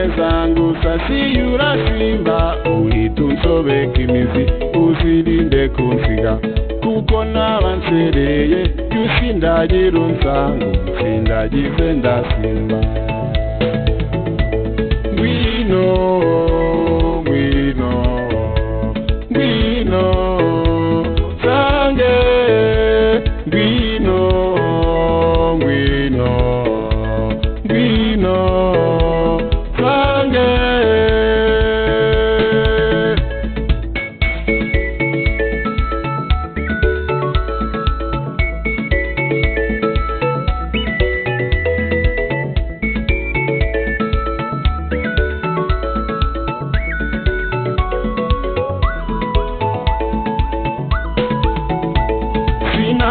neza ngo usasiyura simba uhita unsobeka imizi uzirinde kunsiga kuko nabansereye yusindagira unsango sindagize ndasimba ngwino ngwino ngwino sange ngwino ngwino ngwino sange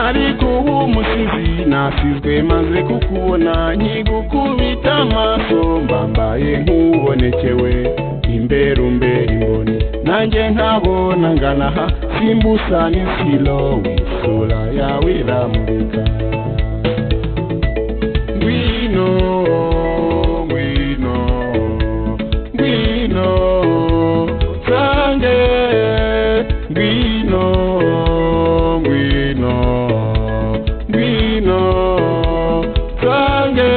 ariko umusizi nasizwe maze kukubona nkigukubita amaso mbambaye nk'ubonekewe imbere imboni nanjye nkabona nganaha simbusa n'isilo w'isura yawe iramurika ngwino ngwino ngwino sange ngwino ngwino ngwino sange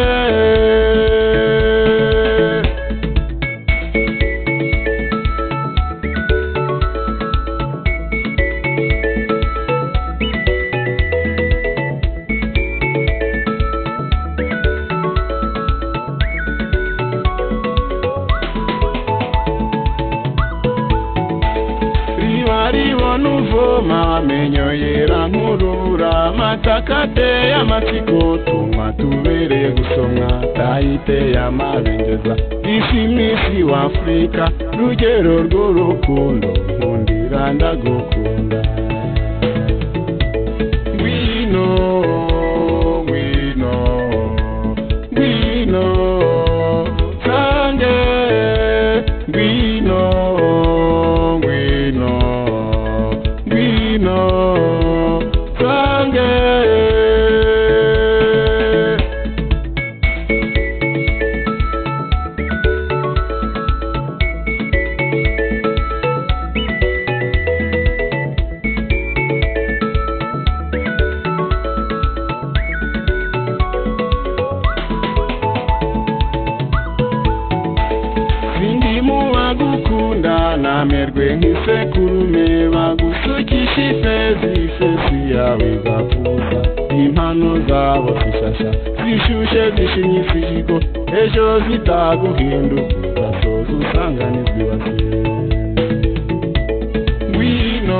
ribona uvoma amenyo yera nkurura matakate y'amatsiko tuma tubereye gusomwa tayite y'amabengeza ishimisi wa Afrika rugero rw'urukundo nkundira ndagukunda ngwino ngwino ngwino sange ngwino ngwino ngwino sange sindimu wagukunda namerwe nk'isekurume bagusukisha ifesi yawe gapfuza impano zabo zishasha zishushe zishinyisijiko ejo zitaguhinduka ugasoza usanganizwa ibase ngwino